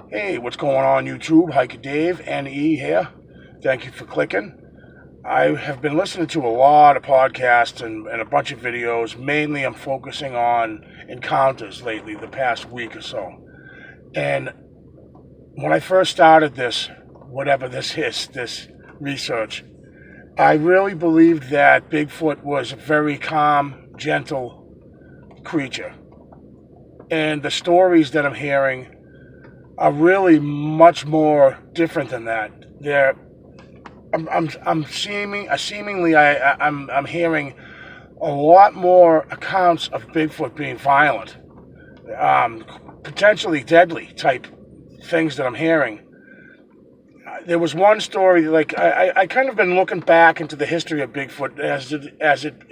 Hey, what's going on YouTube? Hiker Dave, NE here. Thank you for clicking. I have been listening to a lot of podcasts and a bunch of videos. Mainly I'm focusing on encounters lately, the past week or so. And when I first started this, whatever this is, this research, I really believed that Bigfoot was a very calm, gentle creature. And the stories that I'm hearing are really much more different than that. They're I'm hearing a lot more accounts of Bigfoot being violent, um, potentially deadly type things that I'm hearing. There was one story, like I kind of been looking back into the history of Bigfoot as it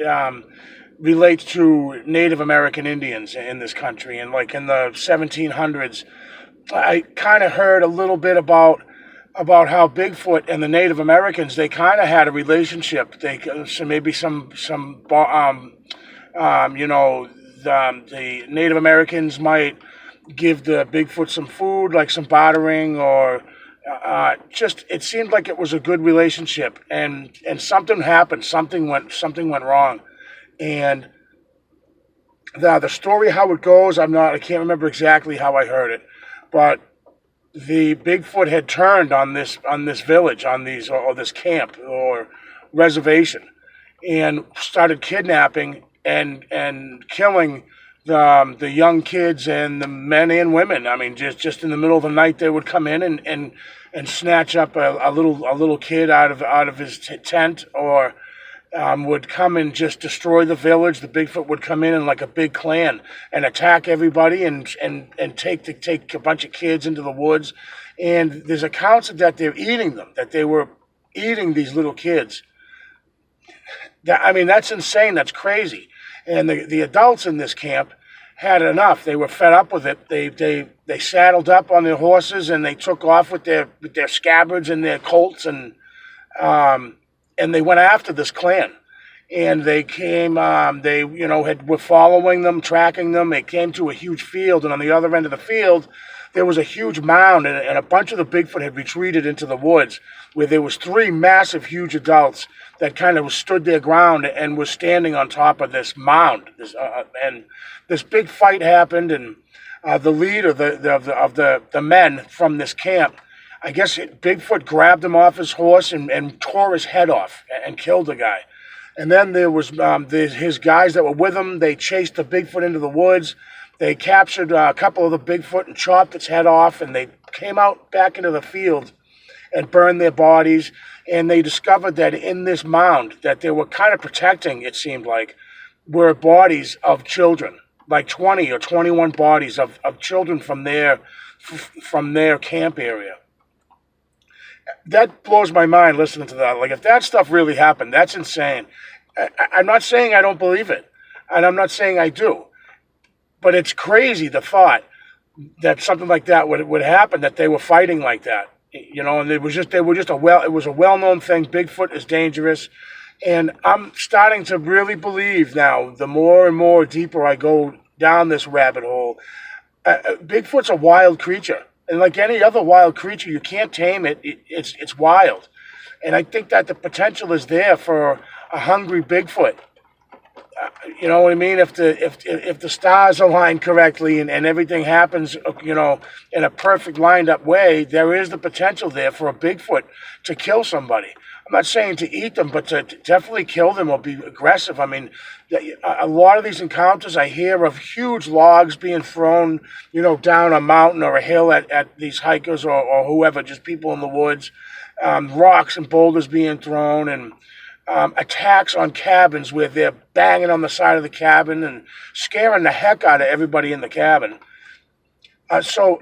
relates to Native American Indians in this country, and like in the 1700s, I kind of heard a little bit about how Bigfoot and the Native Americans, they kind of had a relationship. They so maybe you know the Native Americans might give the Bigfoot some food, like some bartering, or just it seemed like it was a good relationship. And something happened. Something went wrong, and the story how it goes, I can't remember exactly how I heard it, but the Bigfoot had turned on this village, on these or this camp or reservation, and started kidnapping and killing the young kids and the men and women. I mean, just in the middle of the night, they would come in and snatch up a little kid out of his tent, or would come and just destroy the village. The Bigfoot would come in like a big clan and attack everybody and take a bunch of kids into the woods. And there's accounts that they're eating them, that they were eating these little kids. I mean, that's insane. That's crazy. And the adults in this camp had enough. They were fed up with it. They saddled up on their horses and they took off with their scabbards and their colts, and they went after this clan. And they came, were following them, tracking them. They came to a huge field, and on the other end of the field, there was a huge mound, and a bunch of the Bigfoot had retreated into the woods, where there was three massive, huge adults that kind of stood their ground and were standing on top of this mound. And this big fight happened, and the leader of the men from this camp, I guess Bigfoot grabbed him off his horse and tore his head off and killed the guy. And then there was his guys that were with him. They chased the Bigfoot into the woods. They captured a couple of the Bigfoot and chopped its head off. And they came out back into the field and burned their bodies. And they discovered that in this mound that they were kind of protecting, it seemed like, were bodies of children, like 20 or 21 bodies of children from their camp area. That blows my mind listening to that. Like, if that stuff really happened, that's insane. I'm not saying I don't believe it, and I'm not saying I do, but it's crazy, the thought that something like that would happen, that they were fighting like that, and it was a well-known thing. Bigfoot is dangerous, and I'm starting to really believe now, the more and more deeper I go down this rabbit hole, Bigfoot's a wild creature. And like any other wild creature, you can't tame it. It's wild. And I think that the potential is there for a hungry Bigfoot. You know what I mean? If the stars align correctly and everything happens, in a perfect lined up way, there is the potential there for a Bigfoot to kill somebody. I'm not saying to eat them, but to definitely kill them or be aggressive. I mean, a lot of these encounters, I hear of huge logs being thrown, down a mountain or a hill at these hikers or whoever, just people in the woods, rocks and boulders being thrown, and attacks on cabins where they're banging on the side of the cabin and scaring the heck out of everybody in the cabin. So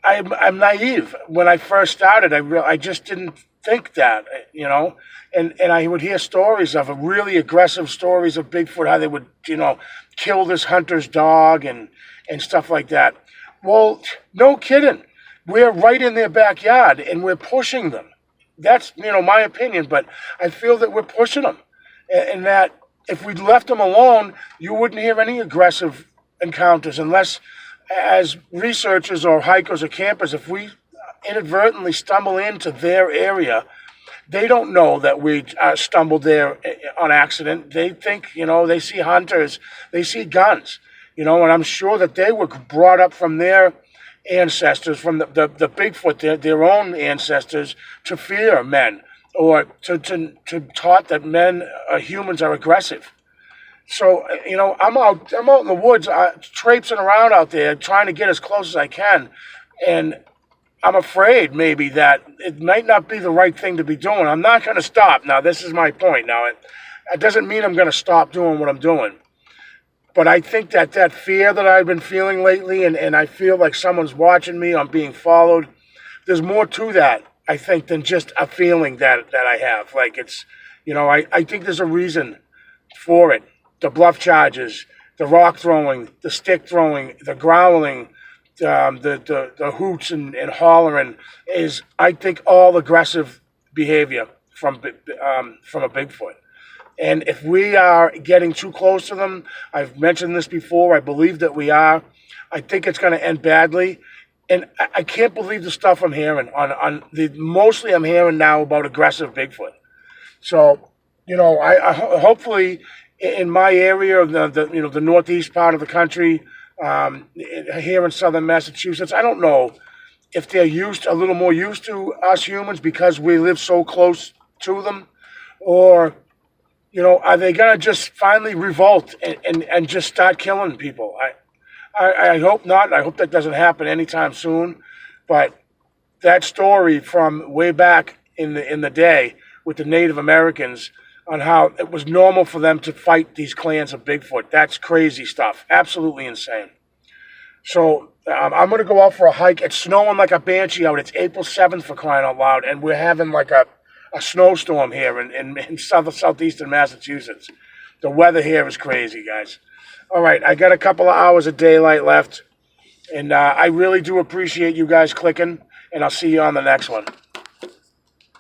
I'm naive. When I first started, I just didn't think that, and I would hear stories of really aggressive stories of Bigfoot, how they would, kill this hunter's dog and stuff like that. Well, no kidding. We're right in their backyard and we're pushing them. That's, my opinion, but I feel that we're pushing them, and that if we left them alone, you wouldn't hear any aggressive encounters unless as researchers or hikers or campers, if we inadvertently stumble into their area, they don't know that we stumbled there on accident. They think, they see hunters, they see guns, and I'm sure that they were brought up from their ancestors, from the Bigfoot, their own ancestors, to fear men, or to taught that humans are aggressive. So, I'm out in the woods, traipsing around out there, trying to get as close as I can, and I'm afraid maybe that it might not be the right thing to be doing. I'm not going to stop. Now, this is my point. Now, it doesn't mean I'm going to stop doing what I'm doing. But I think that fear that I've been feeling lately, and I feel like someone's watching me, I'm being followed, there's more to that, I think, than just a feeling that I have. Like it's, I think there's a reason for it. The bluff charges, the rock throwing, the stick throwing, the growling, the hoots and hollering is, I think, all aggressive behavior from a Bigfoot. And if we are getting too close to them, I've mentioned this before, I believe that we are, I think it's going to end badly. And I can't believe the stuff I'm hearing mostly I'm hearing now about aggressive Bigfoot. So, I hopefully in my area of the northeast part of the country, here in southern Massachusetts, I don't know if they're a little more used to us humans because we live so close to them, or are they gonna just finally revolt and just start killing people? I hope not. I hope that doesn't happen anytime soon. But that story from way back in the day with the Native Americans, on how it was normal for them to fight these clans of Bigfoot. That's crazy stuff. Absolutely insane. So I'm going to go out for a hike. It's snowing like a banshee out. It's April 7th, for crying out loud. And we're having like a snowstorm here in southeastern Massachusetts. The weather here is crazy, guys. All right, I got a couple of hours of daylight left. And I really do appreciate you guys clicking. And I'll see you on the next one.